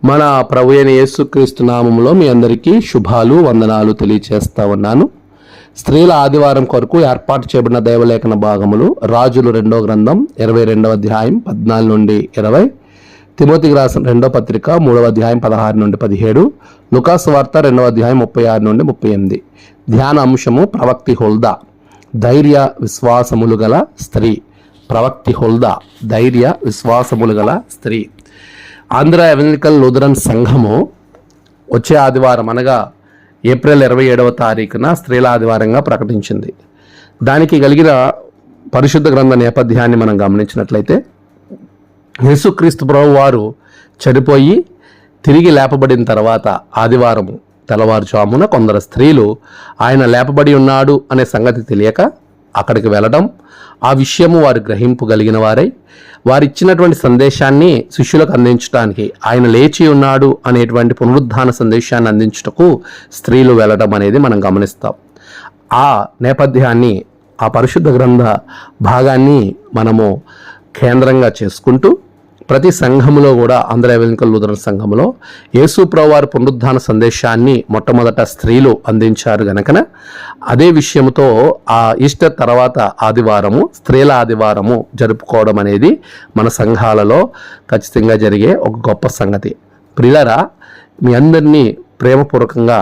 మన ప్రభు అయిన యేసుక్రీస్తు నామములో మీ అందరికీ శుభాలు వందనాలు తెలియచేస్తా ఉన్నాను. స్త్రీల ఆదివారం కొరకు ఏర్పాటు చేయబడిన దైవలేఖన భాగములు రాజులు 2వ గ్రంథం 22వ అధ్యాయం 14 నుండి 20, తిమోతికి రాసిన 2వ పత్రిక 3వ అధ్యాయం 16 నుండి 17, లూకాసు వార్త 2వ అధ్యాయం 36 నుండి 38. ధ్యాన అంశము ప్రవక్తి హుల్దా, ధైర్య విశ్వాసములు గల స్త్రీ. ప్రవక్తి హుల్దా, ధైర్య విశ్వాసములు గల స్త్రీ. ఆంధ్ర ఎవెంజలికల్ లూథరన్ సంఘము వచ్చే ఆదివారం అనగా ఏప్రిల్ 27వ తారీఖున స్త్రీల ఆదివారంగా ప్రకటించింది. దానికి కలిగిన పరిశుద్ధ గ్రంథ నేపథ్యాన్ని మనం గమనించినట్లయితే, యేసుక్రీస్తు ప్రభు వారు చనిపోయి తిరిగి లేపబడిన తర్వాత ఆదివారము తెల్లవారుజామున కొందరు స్త్రీలు ఆయన లేపబడి ఉన్నాడు అనే సంగతి తెలియక అక్కడికి వెళ్ళడం, ఆ విషయము వారు గ్రహింపగలిగిన వారై వారిచ్చినటువంటి సందేశాన్ని శిష్యులకు అందించడానికి, ఆయన లేచి ఉన్నాడు అనేటువంటి పునరుద్ధాన సందేశాన్ని అందించుటకు స్త్రీలు వెళ్ళడం అనేది మనం గమనిస్తాం. ఆ నేపథ్యాన్ని, ఆ పరిశుద్ధ గ్రంథ భాగాన్ని మనము కేంద్రంగా చేసుకుంటూ ప్రతి సంఘములో కూడా ఆంధ్ర ఎవెంజలికల్ లూథరన్ సంఘములో యేసు ప్రభువారి పునరుద్ధాన సందేశాన్ని మొట్టమొదట స్త్రీలు అందించారు గనకన అదే విషయంతో ఆ ఈస్టర్ తర్వాత ఆదివారము స్త్రీల ఆదివారము జరుపుకోవడం అనేది మన సంఘాలలో ఖచ్చితంగా జరిగే ఒక గొప్ప సంగతి. ప్రియులారా, మీ అందరినీ ప్రేమపూర్వకంగా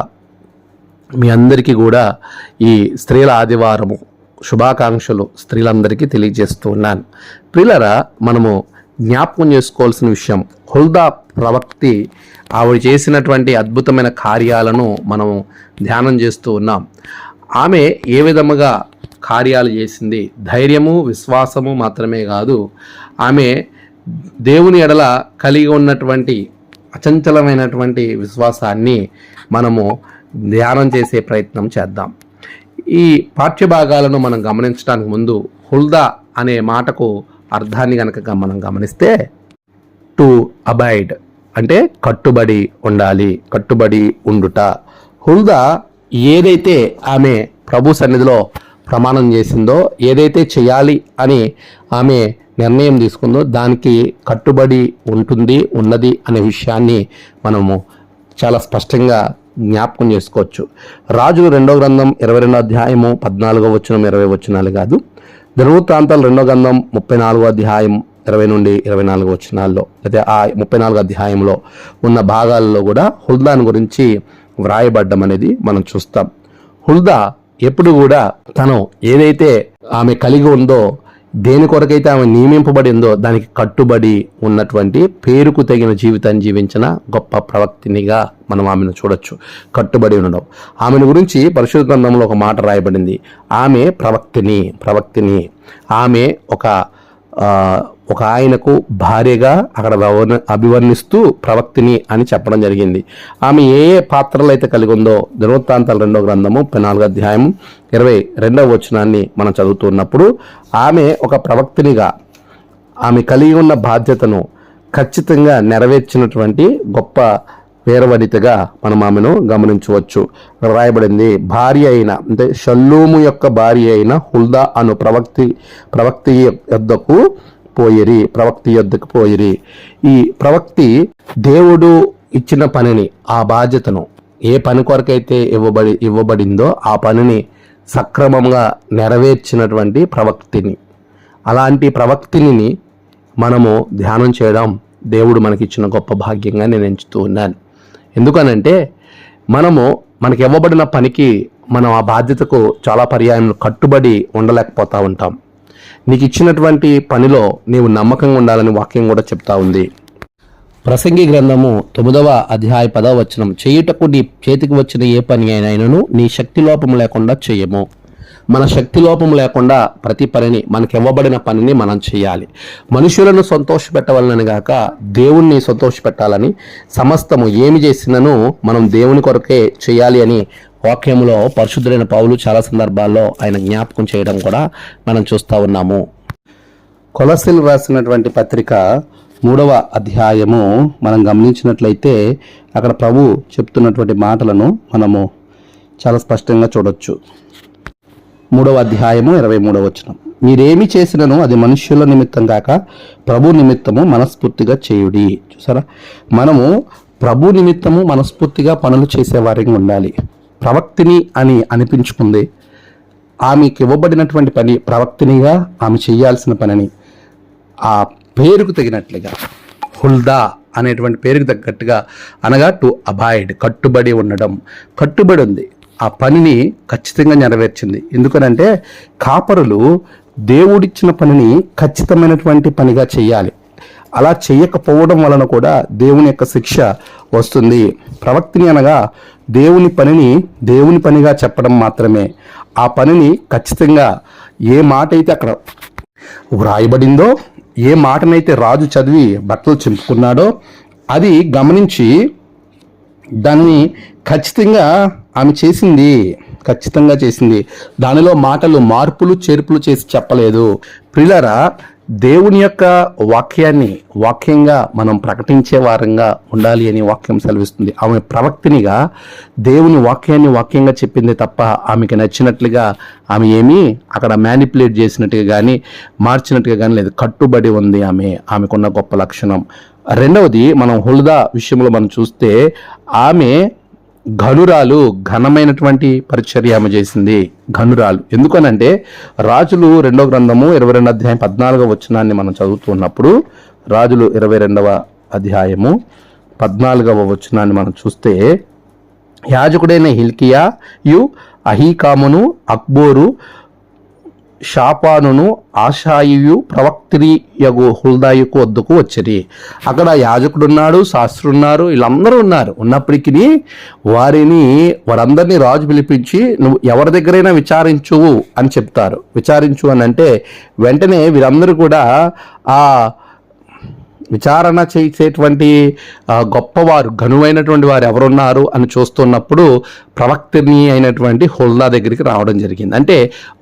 మీ అందరికీ కూడా ఈ స్త్రీల ఆదివారము శుభాకాంక్షలు స్త్రీలందరికీ తెలియజేస్తూ ఉన్నాను. ప్రియులారా, మనము జ్ఞాపకం చేసుకోవాల్సిన విషయం, హుల్దా ప్రవక్తి ఆవిడ చేసినటువంటి అద్భుతమైన కార్యాలను మనం ధ్యానం చేస్తూ ఉన్నాం. ఆమె ఏ విధముగా కార్యాలు చేసింది, ధైర్యము విశ్వాసము మాత్రమే కాదు, ఆమె దేవుని ఎడల కలిగి ఉన్నటువంటి అచంచలమైనటువంటి విశ్వాసాన్ని మనము ధ్యానం చేసే ప్రయత్నం చేద్దాం. ఈ పాఠ్యభాగాలను మనం గమనించడానికి ముందు హుల్దా అనే మాటకు అర్థాన్ని కనుక మనం గమనిస్తే, టు అబైడ్ అంటే కట్టుబడి ఉండాలి, కట్టుబడి ఉండుట. హుల్దా ఏదైతే ఆమె ప్రభు సన్నిధిలో ప్రమాణం చేసిందో, ఏదైతే చేయాలి అని ఆమె నిర్ణయం తీసుకుందో దానికి కట్టుబడి ఉన్నది అనే విషయాన్ని మనము చాలా స్పష్టంగా జ్ఞాపకం చేసుకోవచ్చు. రాజులు 2వ గ్రంథం 22వ అధ్యాయము 14వ వచనం 20 వచనాలు కాదు, ధర్మవృత్తాంతాలు 2వ గ్రంథం 34వ అధ్యాయం 20 నుండి 24 వచనాల్లో, అయితే ఆ 34 అధ్యాయంలో ఉన్న భాగాల్లో కూడా హుల్దాను గురించి వ్రాయబడ్డం అనేది మనం చూస్తాం. హుల్దా ఎప్పుడు కూడా తను ఏదైతే ఆమె కలిగి ఉందో, దేని కొరకైతే ఆమె నియమింపబడిందో దానికి కట్టుబడి ఉన్నటువంటి పేరుకు తగిన జీవితాన్ని జీవించిన గొప్ప ప్రవక్తినిగా మనం ఆమెను చూడొచ్చు. కట్టుబడి ఉండడం. ఆమెను గురించి పరిశుద్ధ గ్రంథంలో ఒక మాట రాయబడింది, ఆమె ప్రవక్తిని. ఆమె ఒక ఆయనకు భార్యగా అక్కడ అభివర్ణిస్తూ ప్రవక్తిని అని చెప్పడం జరిగింది. ఆమె ఏ పాత్రలు అయితే కలిగి ఉందో, ధర్మవృత్తాంతాలు 2వ గ్రంథము 14వ అధ్యాయం 22వ వచనాన్ని మనం చదువుతున్నప్పుడు, ఆమె ఒక ప్రవక్తినిగా ఆమె కలిగి ఉన్న బాధ్యతను ఖచ్చితంగా నెరవేర్చినటువంటి గొప్ప వీరవనితగా మనం ఆమెను గమనించవచ్చు. రాయబడింది, భార్య అయిన అంటే షల్లూము యొక్క భార్య అయిన హుల్దా అను ప్రవక్తి యొద్దకు పోయిరి. ఈ ప్రవక్తి దేవుడు ఇచ్చిన పనిని, ఆ బాధ్యతను, ఏ పని కొరకైతే ఇవ్వబడిందో ఆ పనిని సక్రమంగా నెరవేర్చినటువంటి ప్రవక్తిని. అలాంటి ప్రవక్తిని మనము ధ్యానం చేయడం దేవుడు మనకిచ్చిన గొప్ప భాగ్యంగా నేను ఎంచుతూ ఉన్నాను. ఎందుకనంటే మనకి ఇవ్వబడిన పనికి మనం ఆ బాధ్యతకు చాలా పర్యాయంలో కట్టుబడి ఉండలేకపోతూ ఉంటాం. నీకు ఇచ్చినటువంటి పనిలో నీవు నమ్మకంగా ఉండాలని వాక్యం కూడా చెప్తా ఉంది. ప్రసంగి గ్రంథము 9వ అధ్యాయ 10వ వచనం, చేయుటకు నీ చేతికి వచ్చిన ఏ పని అయినను నీ శక్తి లోపం లేకుండా చేయము. మన శక్తి లోపం లేకుండా ప్రతి పనిని, మనకి ఇవ్వబడిన పనిని మనం చేయాలి. మనుషులను సంతోషపెట్టవాలని గాక దేవుణ్ణి సంతోషపెట్టాలని, సమస్తము ఏమి చేసినను మనం దేవుని కొరకే చేయాలి అని వాక్యంలో పరిశుద్ధులైన పౌలు చాలా సందర్భాల్లో ఆయన జ్ఞాపకం చేయడం కూడా మనం చూస్తూ ఉన్నాము. కొలస్సీలు రాసినటువంటి పత్రిక 3వ అధ్యాయము మనం గమనించినట్లయితే అక్కడ ప్రభు చెప్తున్నటువంటి మాటలను మనము చాలా స్పష్టంగా చూడొచ్చు. 3వ అధ్యాయము 23వ వచనం, మీరేమి చేసినను అది మనుష్యుల నిమిత్తం కాక ప్రభు నిమిత్తము మనస్ఫూర్తిగా చేయుడి. చూసారా, మనము ప్రభు నిమిత్తము మనస్ఫూర్తిగా పనులు చేసేవారిగా ఉండాలి. ప్రవక్తిని అని అనిపించుకుంది. ఆమెకి ఇవ్వబడినటువంటి పని ప్రవక్తినిగా ఆమె చేయాల్సిన పనిని ఆ పేరుకు తగినట్లుగా హుల్దా అనేటువంటి పేరుకు తగ్గట్టుగా, అనగా టు అబాయిడ్, కట్టుబడి ఉండడం, కట్టుబడి ఉంది. ఆ పనిని ఖచ్చితంగా నెరవేర్చింది. ఎందుకనంటే కాపరులు దేవుడిచ్చిన పనిని ఖచ్చితమైనటువంటి పనిగా చేయాలి. అలా చేయకపోవడం వలన కూడా దేవుని యొక్క శిక్ష వస్తుంది. ప్రవక్తిని అనగా దేవుని పనిని దేవుని పనిగా చెప్పడం మాత్రమే. ఆ పనిని ఖచ్చితంగా ఏ మాట అయితే అక్కడ వ్రాయబడిందో, ఏ మాటనైతే రాజు చదివి బట్టలు చింపుకున్నాడో అది గమనించి దాన్ని ఖచ్చితంగా ఆమె ఖచ్చితంగా చేసింది. దానిలో మాటలు మార్పులు చేర్పులు చేసి చెప్పలేదు. ప్రియులారా, దేవుని యొక్క వాక్యంగా మనం ప్రకటించే వారంగా ఉండాలి అని వాక్యం సెలవిస్తుంది. ఆమె ప్రవక్తినిగా దేవుని వాక్యంగా చెప్పింది తప్ప ఆమెకి నచ్చినట్లుగా ఆమె ఏమీ అక్కడ మ్యానిపులేట్ చేసినట్టుగా కానీ మార్చినట్టుగా కానీ లేదు. కట్టుబడి ఉంది ఆమెకున్న గొప్ప లక్షణం. రెండవది, మనం హుల్దా విషయంలో మనం చూస్తే ఆమె ఘనమైనటువంటి పరిచర్య ఆమె చేసింది. ఘనురాలు ఎందుకనంటే రాజులు 2వ గ్రంథము 22వ అధ్యాయం 14వ వచనాన్ని మనం చదువుతున్నప్పుడు, రాజులు 22వ అధ్యాయము 14వ వచనాన్ని మనం చూస్తే, యాజకుడైన హిల్కియాయు అహీకామును అక్బోరు షాపానును ఆషాయియు ప్రవక్తియగు హుల్దాయుకు వద్దకు వచ్చిరి. అక్కడ యాజకుడున్నాడు, శాస్త్రున్నారు, వీళ్ళందరూ ఉన్నప్పటికీ వారందరినీ రాజు పిలిపించి నువ్వు ఎవరి దగ్గరైనా విచారించు అని చెప్తారు. విచారించు అని అంటే వెంటనే వీరందరూ కూడా ఆ విచారణ చేసేటువంటి గొప్పవారు, ఘనువైనటువంటి వారు ఎవరున్నారు అని చూస్తున్నప్పుడు ప్రవక్తిని అయినటువంటి హుల్దా దగ్గరికి రావడం జరిగింది. అంటే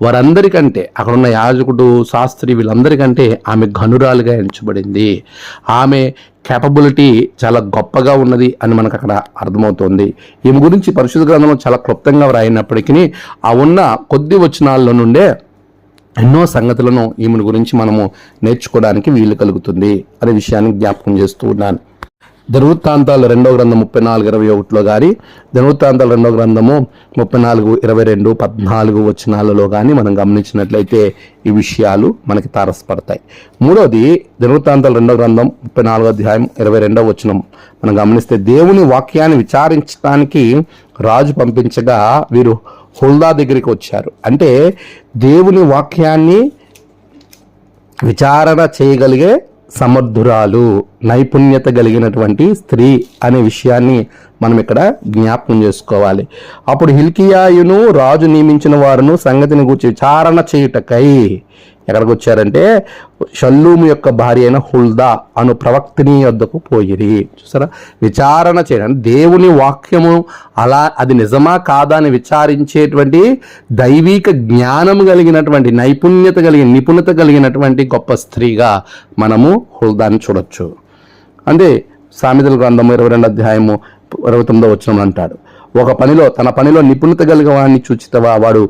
వారందరికంటే, అక్కడున్న యాజకుడు, శాస్త్రి, వీళ్ళందరికంటే ఆమె ఘనురాలుగా ఎంచబడింది. ఆమె కేపబిలిటీ చాలా గొప్పగా ఉన్నది అని మనకు అక్కడ అర్థమవుతుంది. ఈమె గురించి పరిశుద్ధ గ్రంథంలో చాలా క్లుప్తంగా వ్రాయినప్పటికీ ఆ ఉన్న కొద్ది వచనాల్లో నుండే ఎన్నో సంగతులను ఈమెను గురించి మనము నేర్చుకోవడానికి వీలు కలుగుతుంది అనే విషయాన్ని జ్ఞాపకం చేస్తూ ఉన్నాను. దినవృత్తాంతాలు 2వ గ్రంథం 34:21లో కానీ, దినవృత్తాంతాలు 2వ గ్రంథము 34:22, 14 వచనాలలో కానీ మనం గమనించినట్లయితే ఈ విషయాలు మనకి తారసపడతాయి. మూడవది, దినవృత్తాంతాలు 2వ గ్రంథం 34వ అధ్యాయం 22వ వచనం మనం గమనిస్తే, దేవుని వాక్యాన్ని విచారించడానికి రాజు పంపించగా వీరు హుల్దా దగ్గరికి వచ్చారు. అంటే దేవుని వాక్యాన్ని విచారణ చేయగలిగే సమర్థురాలు, నైపుణ్యత కలిగినటువంటి స్త్రీ అనే విషయాన్ని మనం ఇక్కడ జ్ఞాపకం చేసుకోవాలి. అప్పుడు హిల్కియాయును రాజు నియమించిన వారును సంగతిని గురించి విచారణ చేయుటకై ఎక్కడికి వచ్చారంటే షల్లూము యొక్క భార్య అయిన హుల్దా అను ప్రవక్తిని వద్దకు పోయిరి. చూసారా, విచారణ చేయడం, దేవుని వాక్యము అది నిజమా కాదా అని విచారించేటువంటి దైవిక జ్ఞానం కలిగినటువంటి, నిపుణత కలిగినటువంటి గొప్ప స్త్రీగా మనము హుల్దాని చూడొచ్చు. అంటే సామెతల గ్రంథము 22వ అధ్యాయము 29వ వచనం అంటాడు, తన పనిలో నిపుణత కలిగిన వాడిని చూచితవా, వాడు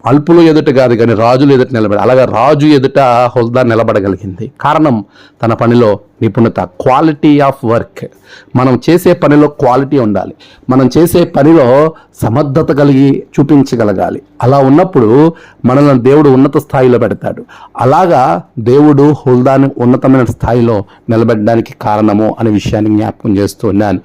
అల్పులు ఎదుట కాదు కానీ రాజులు ఎదుట నిలబడి. అలాగా రాజు ఎదుట హుల్దా నిలబడగలిగింది. కారణం తన పనిలో నిపుణత, క్వాలిటీ ఆఫ్ వర్క్. మనం చేసే పనిలో క్వాలిటీ ఉండాలి. మనం చేసే పనిలో సమర్థత కలిగి చూపించగలగాలి. అలా ఉన్నప్పుడు మనల్ని దేవుడు ఉన్నత స్థాయిలో పెడతాడు. అలాగా దేవుడు హుల్దాని ఉన్నతమైన స్థాయిలో నిలబెట్టడానికి కారణము అనే విషయాన్ని జ్ఞాపకం చేస్తూ ఉన్నాను.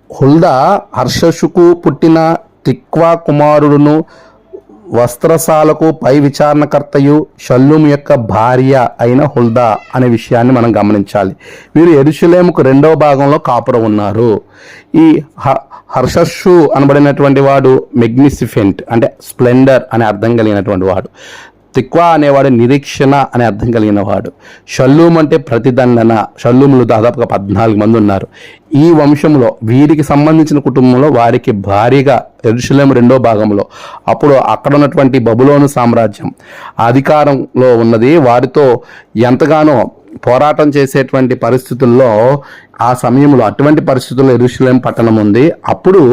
హుల్దా హర్షషుకు పుట్టిన తిక్వా కుమారుడును, వస్త్రశాలకు పై విచారణకర్తయు షల్లూము యొక్క భార్య అయిన హుల్దా అనే విషయాన్ని మనం గమనించాలి. వీరు యెరూషలేముకు 2వ భాగంలో కాపురం ఉన్నారు. ఈ హర్షషు అనబడినటువంటి వాడు మెగ్నిఫిసెంట్ అంటే స్ప్లెండర్ అనే అర్థం కలిగినటువంటి వాడు. తిక్వా అనేవాడు నిరీక్షణ అనే అర్థం కలిగిన వాడు. షల్లూము అంటే ప్రతిదండన. షల్లూములు దాదాపుగా 14 మంది ఉన్నారు. ఈ వంశంలో వీరికి సంబంధించిన కుటుంబంలో వారికి భారీగా యెరూషలేము 2వ భాగంలో, అప్పుడు అక్కడ ఉన్నటువంటి బబులోను సామ్రాజ్యం అధికారంలో ఉన్నది. వారితో ఎంతగానో పోరాటం చేసేటువంటి పరిస్థితుల్లో, ఆ సమయంలో అటువంటి పరిస్థితుల్లో యెరూషలేము పట్టణం ఉంది. అప్పుడు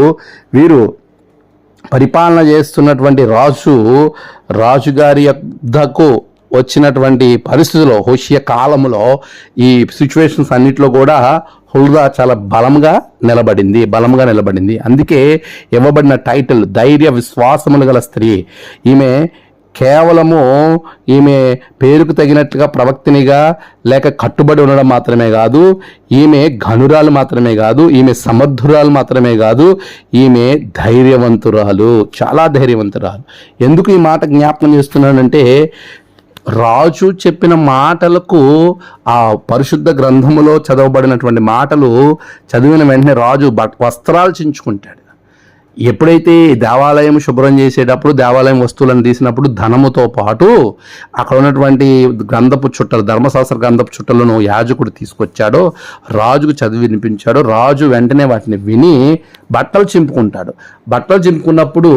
వీరు పరిపాలన చేస్తున్నటువంటి రాజుగారి యొద్దకు వచ్చినటువంటి పరిస్థితుల్లో హోషియా కాలంలో ఈ సిచ్యువేషన్స్ అన్నిట్లో కూడా హుల్దా చాలా బలంగా నిలబడింది. అందుకే ఇవ్వబడిన టైటిల్ ధైర్య విశ్వాసములు గల స్త్రీ. ఈమె పేరుకు తగినట్టుగా ప్రవక్తినిగా లేక కట్టుబడి ఉండడం మాత్రమే కాదు, ఈమె ఘనురాలు మాత్రమే కాదు, ఈమె సమర్థురాలు మాత్రమే కాదు, ఈమె ధైర్యవంతురాలు, చాలా ధైర్యవంతురాలు. ఎందుకు ఈ మాట జ్ఞాపకం చేస్తున్నానంటే, రాజు చెప్పిన మాటలకు ఆ పరిశుద్ధ గ్రంథములో చదవబడినటువంటి మాటలు చదివిన వెంటనే రాజు వస్త్రాలు చించుకుంటాడు. ఎప్పుడైతే దేవాలయం శుభ్రం చేసేటప్పుడు దేవాలయం వస్తువులను తీసినప్పుడు ధనముతో పాటు అక్కడ ఉన్నటువంటి గ్రంథపు చుట్టలు, ధర్మశాస్త్ర గ్రంథపు చుట్టలను యాజకుడు తీసుకొచ్చాడో, రాజుకు చదివి వినిపించాడో, రాజు వెంటనే వాటిని విని బట్టలు చింపుకుంటాడు. బట్టలు చింపుకున్నప్పుడు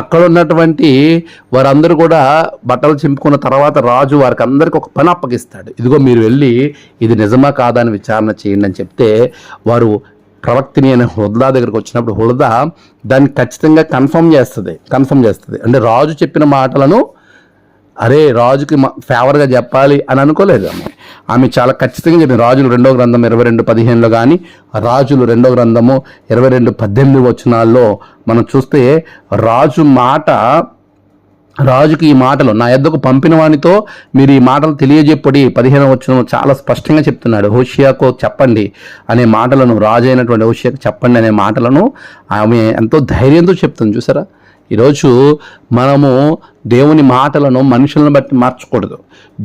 అక్కడ ఉన్నటువంటి వారందరూ కూడా బట్టలు చింపుకున్న తర్వాత రాజు వారికి అందరికీ ఒక పని అప్పగిస్తాడు. ఇదిగో మీరు వెళ్ళి ఇది నిజమా కాదా అని విచారణ చేయండి అని చెప్తే, వారు ప్రవక్తిని అనే హుల్దా దగ్గరకు వచ్చినప్పుడు హుల్దా దాన్ని ఖచ్చితంగా కన్ఫర్మ్ చేస్తుంది. అంటే రాజు చెప్పిన మాటలను రాజుకి ఫేవర్గా చెప్పాలి అని అనుకోలేదు ఆమె చాలా ఖచ్చితంగా చెప్పింది. రాజులు 2వ గ్రంథం 22:15 కానీ, రాజులు 2వ గ్రంథము 22:18 వచనాల్లో మనం చూస్తే రాజుకి ఈ మాటలు, నా యొద్దకు పంపిన వానితో మీరు ఈ మాటలు తెలియజెప్పడి 15వ వచనం చాలా స్పష్టంగా చెప్తున్నాడు. హోషియాకు చెప్పండి అనే మాటలను, రాజు అయినటువంటి హోషియాకు చెప్పండి అనే మాటలను ఆమె ఎంతో ధైర్యంతో చెప్తుంది. చూసారా, ఈరోజు మనము దేవుని మాటలను మనుషులను బట్టి మార్చకూడదు.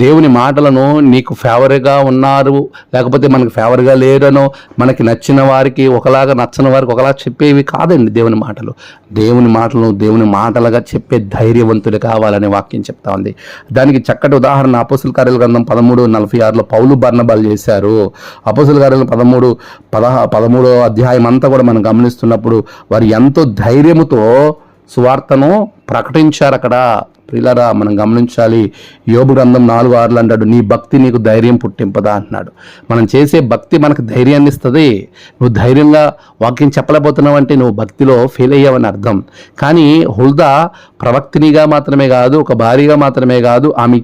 దేవుని మాటలను నీకు ఫేవర్గా ఉన్నారు లేకపోతే మనకు ఫేవర్గా లేరనో, మనకి నచ్చిన వారికి ఒకలాగా నచ్చని వారికి ఒకలా చెప్పేవి కాదండి దేవుని మాటలు. దేవుని మాటలను దేవుని మాటలుగా చెప్పే ధైర్యవంతులు కావాలనే వాక్యం చెప్తా ఉంది. దానికి చక్కటి ఉదాహరణ అపోస్తుల కార్యాల గ్రంథం 13:46లో పౌలు బర్నబాలు చేశారు. అపోస్తుల కార్యాల 13వ అధ్యాయం అంతా కూడా మనం గమనిస్తున్నప్పుడు వారు ఎంతో ధైర్యముతో సువార్తను ప్రకటించారు. అక్కడ ప్రియులారా మనం గమనించాలి. యోబు గ్రంథం 4:6 అంటాడు, నీ భక్తి నీకు ధైర్యం పుట్టింపదా అంటున్నాడు. మనం చేసే భక్తి మనకు ధైర్యాన్ని ఇస్తుంది. నువ్వు ధైర్యంగా వాక్యం చెప్పలేకపోతున్నావు అంటే నువ్వు భక్తిలో ఫెయిల్ అయ్యావని అర్థం. కానీ హుల్దా ప్రవక్తినిగా మాత్రమే కాదు, ఒక భార్యగా మాత్రమే కాదు, ఆమె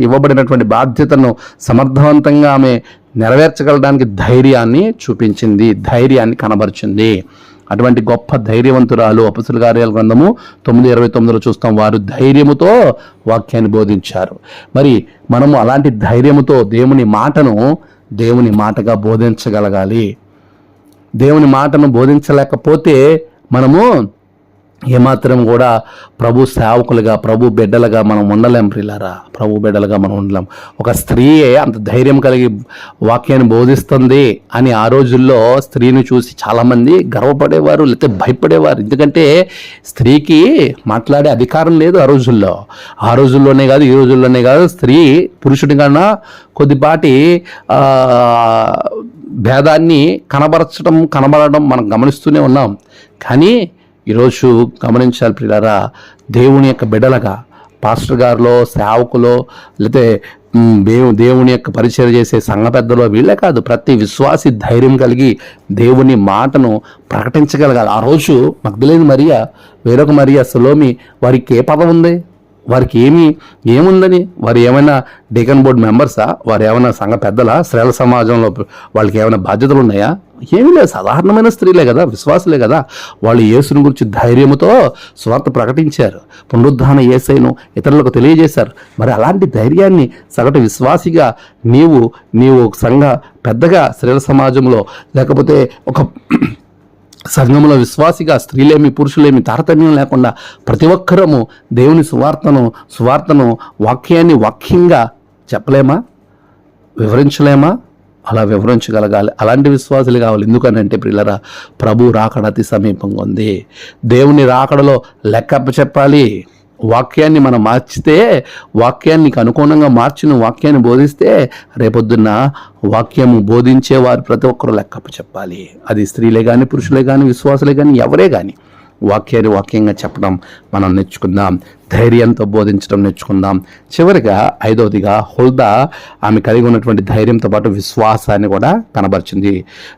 ఇవ్వబడినటువంటి బాధ్యతను సమర్థవంతంగా ఆమె నెరవేర్చగలడానికి ధైర్యాన్ని చూపించింది, ధైర్యాన్ని కనబరిచింది. అటువంటి గొప్ప ధైర్యవంతురాలు అపోస్తుల కార్యాల గ్రంథము 9:29లో చూస్తాం. వారు ధైర్యముతో వాక్యాన్ని బోధించారు. మరి మనము అలాంటి ధైర్యముతో దేవుని మాటగా బోధించగలగాలి. దేవుని మాటను బోధించలేకపోతే మనము ఏమాత్రం కూడా ప్రభు సేవకులుగా, ప్రభు బిడ్డలుగా మనం ఉండలేం. ప్రియులారా, ప్రభు బిడ్డలుగా మనం ఉండలేం. ఒక స్త్రీయే అంత ధైర్యం కలిగి వాక్యాన్ని బోధిస్తుంది అని ఆ రోజుల్లో స్త్రీని చూసి చాలామంది గర్వపడేవారు, లేకపోతే భయపడేవారు. ఎందుకంటే స్త్రీకి మాట్లాడే అధికారం లేదు ఆ రోజుల్లోనే కాదు, ఈ రోజుల్లోనే కాదు. స్త్రీ పురుషుడి కన్నా కొద్దిపాటి భేదాన్ని కనబడడం మనం గమనిస్తూనే ఉన్నాం. కానీ ఈరోజు గమనించాలి ప్రియులారా, దేవుని యొక్క బిడ్డలుగా, పాస్టర్ గారిలో, సేవకులో, లేకపోతే దేవుని యొక్క పరిచయం చేసే సంఘ పెద్దలో వీళ్ళే కాదు, ప్రతి విశ్వాసి ధైర్యం కలిగి దేవుని మాటను ప్రకటించగలగాలి. ఆ రోజు మగ్దలేని మరియా, వేరొక మరియా, సలోమి, వారికి ఏ పదం ఉంది? వారికి ఏముందని? వారు ఏమైనా డీకన్ బోర్డు మెంబర్సా? వారు ఏమైనా సంఘ పెద్దలా? స్త్రీల సమాజంలో వాళ్ళకి ఏమైనా బాధ్యతలు ఉన్నాయా? ఏమీ లేదు. సాధారణమైన స్త్రీలే కదా, విశ్వాసులే కదా. వాళ్ళు యేసుని గురించి ధైర్యంతో స్వార్థ ప్రకటించారు, పునరుద్ధాన యేసయ్యను ఇతరులకు తెలియజేశారు. మరి అలాంటి ధైర్యాన్ని సగటు విశ్వాసిగా నీవు సంఘ పెద్దగా స్త్రీల సమాజంలో, లేకపోతే ఒక సంఘంలో విశ్వాసిగా స్త్రీలేమి పురుషులేమి తారతమ్యం లేకుండా ప్రతి ఒక్కరము దేవుని సువార్తను వాక్యంగా చెప్పలేమా? వివరించలేమా? అలా వివరించగలగాలి. అలాంటి విశ్వాసులు కావాలి. ఎందుకనంటే ప్రియులారా, ప్రభు రాకడ అతి సమీపంగా ఉంది. దేవుని రాకడలో లెక్క చెప్పాలి. వాక్యాన్ని మనం మార్చితే, వాక్యానికి అనుగుణంగా మార్చిన వాక్యాన్ని బోధిస్తే, రేపొద్దున్న వాక్యము బోధించేవారు ప్రతి ఒక్కరూ లెక్కప్ప చెప్పాలి. అది స్త్రీలే కానీ, పురుషులే కానీ, విశ్వాసులే కానీ, ఎవరే కానీ వాక్యంగా చెప్పడం మనం నేర్చుకుందాం. ధైర్యంతో బోధించడం నేర్చుకుందాం. చివరిగా 5వదిగా హుల్దా ఆమె కలిగి ఉన్నటువంటి ధైర్యంతో పాటు విశ్వాసాన్ని కూడా కనబరిచింది.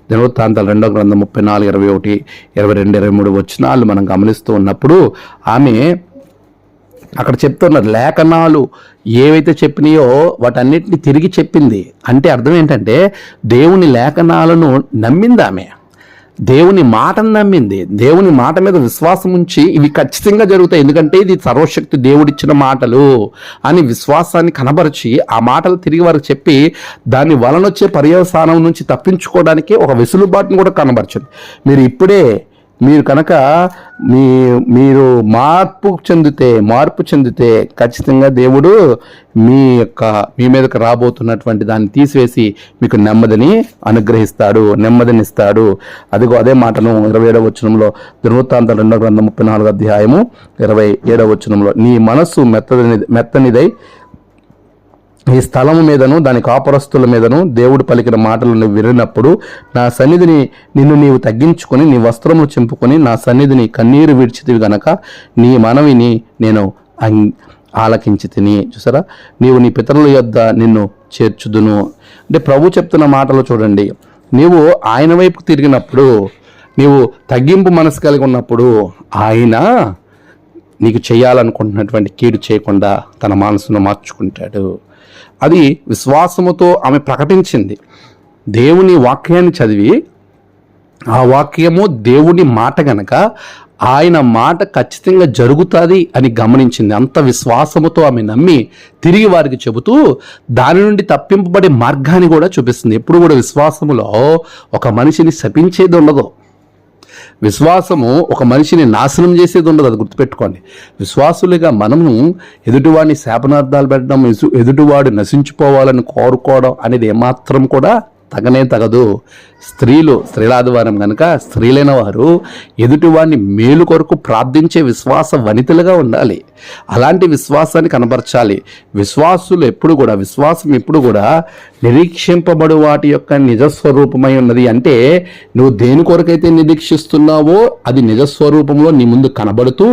దినవృత్తాంతాలు 2వ గ్రంథం 34, 21, 22, 23 వచనాలు మనం గమనిస్తూ ఉన్నప్పుడు ఆమె అక్కడ చెప్తున్నారు లేఖనాలు ఏవైతే చెప్పినాయో వాటన్నిటిని తిరిగి చెప్పింది. అంటే అర్థం ఏంటంటే దేవుని లేఖనాలను నమ్మింది ఆమె, దేవుని మాటను నమ్మింది, దేవుని మాట మీద విశ్వాసం ఉంచి ఇవి ఖచ్చితంగా జరుగుతాయి ఎందుకంటే ఇది సర్వశక్తి దేవుడిచ్చిన మాటలు అని విశ్వాసాన్ని కనబరిచి ఆ మాటలు తిరిగి వారికి చెప్పి దాని వలనొచ్చే పర్యవసానం నుంచి తప్పించుకోవడానికి ఒక వెసులుబాటును కూడా కనబరచింది. మీరు కనుక మీరు మార్పు చెందితే ఖచ్చితంగా దేవుడు మీ మీదకి రాబోతున్నటువంటి దాన్ని తీసివేసి మీకు నెమ్మదిని అనుగ్రహిస్తాడు, నెమ్మదినిస్తాడు. అదే మాటను 27వ వచనంలో దినవృత్తాంతాలు 2వ గ్రంథం 34వ అధ్యాయము 27వ వచనంలో నీ మనస్సు మెత్తనిదై ఈ స్థలము మీదను దాని కాపురస్తుల మీదను దేవుడు పలికిన మాటలను విరినప్పుడు నా సన్నిధిని నీవు తగ్గించుకొని నీ వస్త్రములు చింపుకొని నా సన్నిధిని కన్నీరు విడిచితివి గనక నీ మనవిని నేను ఆలకించి తిని. చూసారా, నీవు నీ పితరుల యొద్ద నిన్ను చేర్చుదును. అంటే ప్రభు చెప్తున్న మాటలు చూడండి, నీవు ఆయన వైపుకు తిరిగినప్పుడు, నీవు తగ్గింపు మనసు కలిగి ఉన్నప్పుడు ఆయన నీకు చేయాలనుకుంటున్నటువంటి కీడు చేయకుండా తన మనసును మార్చుకుంటాడు. అది విశ్వాసముతో ఆమె ప్రకటించింది. దేవుని వాక్యాన్ని చదివి ఆ వాక్యము దేవుని మాట గనక ఆయన మాట ఖచ్చితంగా జరుగుతుంది అని గమనించింది. అంత విశ్వాసముతో ఆమె నమ్మి తిరిగి వారికి చెబుతూ దాని నుండి తప్పింపబడే మార్గాన్ని కూడా చూపిస్తుంది. ఎప్పుడు కూడా విశ్వాసములో ఒక మనిషిని శపించేది ఉండదు, విశ్వాసము ఒక మనిషిని నాశనం చేసేది ఉండదు. అది గుర్తుపెట్టుకోండి. విశ్వాసులుగా మనము ఎదుటివాడిని శాపనార్థాలు పెట్టడం, ఎదుటివాడు నశించిపోవాలని కోరుకోవడం అనేది ఏమాత్రం కూడా తగదు. స్త్రీలాదివారం కనుక స్త్రీలైన వారు ఎదుటివాడిని మేలు కొరకు ప్రార్థించే విశ్వాస వనితలుగా ఉండాలి. అలాంటి విశ్వాసాన్ని కనబరచాలి. విశ్వాసం ఎప్పుడు కూడా నిరీక్షింపబడు వాటి యొక్క నిజస్వరూపమై ఉన్నది. అంటే నువ్వు దేని కొరకైతే నిరీక్షిస్తున్నావో అది నిజస్వరూపంలో నీ ముందు కనబడుతూ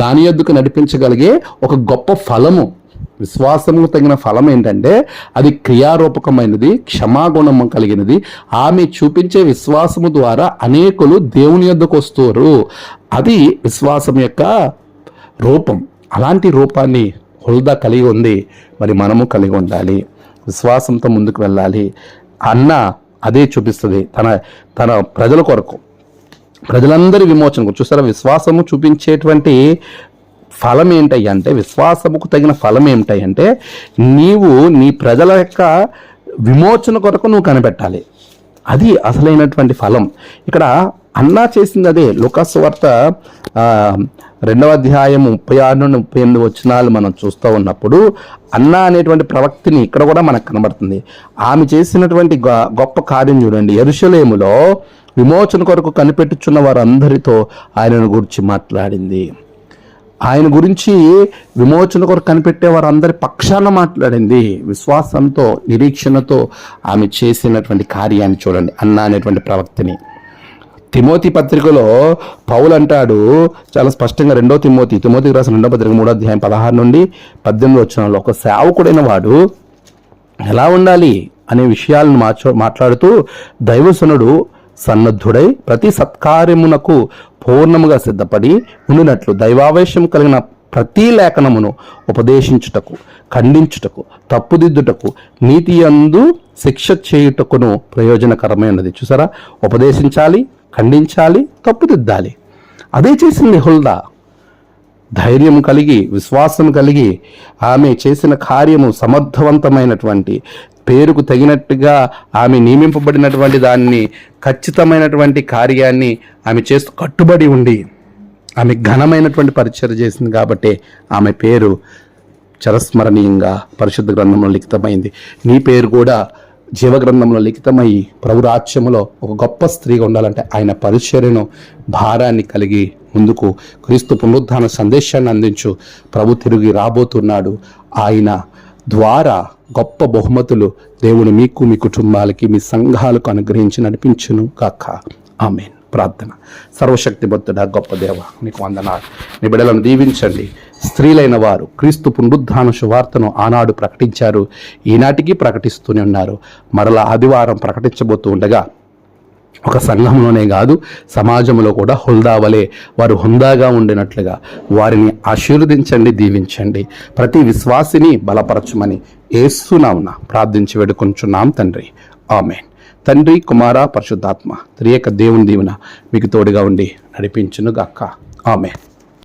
దాని యొద్దకు నడిపించగలిగే ఒక గొప్ప ఫలము. విశ్వాసము తగిన ఫలం ఏంటంటే అది క్రియారూపకమైనది, క్షమాగుణము కలిగినది. ఆమె చూపించే విశ్వాసము ద్వారా అనేకులు దేవుని యొద్దకు వస్తారు. అది విశ్వాసం యొక్క రూపం. అలాంటి రూపాన్ని హుల్దా కలిగి ఉంది. మరి మనము కలిగి ఉండాలి, విశ్వాసంతో ముందుకు వెళ్ళాలి. అన్న అదే చూపిస్తుంది తన ప్రజల కొరకు, ప్రజలందరి విమోచనకు. చూసారా, విశ్వాసము చూపించేటువంటి ఫలం ఏంటంటే, విశ్వాసముకు తగిన ఫలం ఏమిటంటే నీవు నీ ప్రజల యొక్క విమోచన కొరకు నువ్వు కనిపెట్టాలి. అది అసలైనటువంటి ఫలం. ఇక్కడ అన్నా చేసింది అదే. లూకాసు వార్త 2వ అధ్యాయం 36 నుండి 38 వచనాలు మనం చూస్తూ ఉన్నప్పుడు అన్నా అనేటువంటి ప్రవక్తిని ఇక్కడ కూడా మనకు కనబడుతుంది. ఆమె చేసినటువంటి గొప్ప కార్యం చూడండి. యెరూషలేములో విమోచన కొరకు కనిపెట్టుచున్న వారందరితో ఆయనను గురించి మాట్లాడింది. ఆయన గురించి విమోచన కొరకు కనిపెట్టే వారందరి పక్షాన మాట్లాడింది. విశ్వాసంతో, నిరీక్షణతో ఆమె చేసినటువంటి కార్యాన్ని చూడండి, అన్నా అనేటువంటి ప్రవక్తని. తిమోతి పత్రికలో పౌలు అంటాడు చాలా స్పష్టంగా, 2వ తిమోతికి రాసిన 2వ పత్రిక 3వ అధ్యాయం 16 నుండి 18 వచనాల్లో ఒక సేవకుడైన వాడు ఎలా ఉండాలి అనే విషయాలను మాట్లాడుతూ దైవసనుడు సన్నద్ధుడై ప్రతి సత్కార్యమునకు పూర్ణముగా సిద్ధపడి ఉండినట్లు దైవావేశం కలిగిన ప్రతి లేఖనమును ఉపదేశించుటకు, ఖండించుటకు, తప్పుదిద్దుటకు, నీతి యందు శిక్ష చేయుటకును ప్రయోజనకరమైనది. చూసారా, ఉపదేశించాలి, ఖండించాలి, తప్పుదిద్దాలి. అదే చేసింది హుల్దా. ధైర్యం కలిగి, విశ్వాసం కలిగి ఆమె చేసిన కార్యము సమర్థవంతమైనటువంటి, పేరుకు తగినట్టుగా ఆమె నియమింపబడినటువంటి దాన్ని, ఖచ్చితమైనటువంటి కార్యాన్ని ఆమె చేస్తూ కట్టుబడి ఉండి ఆమె ఘనమైనటువంటి పరిచర్య చేసింది. కాబట్టి ఆమె పేరు చిరస్మరణీయంగా పరిశుద్ధ గ్రంథంలో లిఖితమైంది. నీ పేరు కూడా జీవగ్రంథంలో లిఖితమై ప్రభు రాజ్యములో ఒక గొప్ప స్త్రీగా ఉండాలంటే ఆయన పరిచర్యను, భారాన్ని కలిగి ముందుకు క్రీస్తు పునరుద్ధాన సందేశాన్ని అందించు. ప్రభు తిరిగి రాబోతున్నాడు. ఆయన ద్వారా గొప్ప బహుమతులు దేవుని మీకు, మీ కుటుంబాలకి, మీ సంఘాలకు అనుగ్రహించి నడిపించును కాక. ఆమేన్. ప్రార్థన. సర్వశక్తిమంతుడా గొప్ప దేవ, నీకు వందనాలు. నీ బిడ్డలను దీవించండి. స్త్రీలైన వారు క్రీస్తు పునరుద్ధాన సువార్తను ఆనాడు ప్రకటించారు, ఈనాటికి ప్రకటిస్తూనే ఉన్నారు. మరలా ఆదివారం ప్రకటించబోతూ ఉండగా ఒక సంఘంలోనే కాదు, సమాజంలో కూడా హుందావలే వారు హుందాగా ఉండినట్లుగా వారిని ఆశీర్వదించండి, దీవించండి. ప్రతి విశ్వాసిని బలపరచమని యేసు నామమున ప్రార్థించి వేడుకొంచున్నాం తండ్రి. ఆమేన్. తండ్రి, కుమార, పరిశుద్ధాత్మ త్రియేక దేవుని దీవెన మీకు తోడుగా ఉండి నడిపించును గాక. ఆమేన్.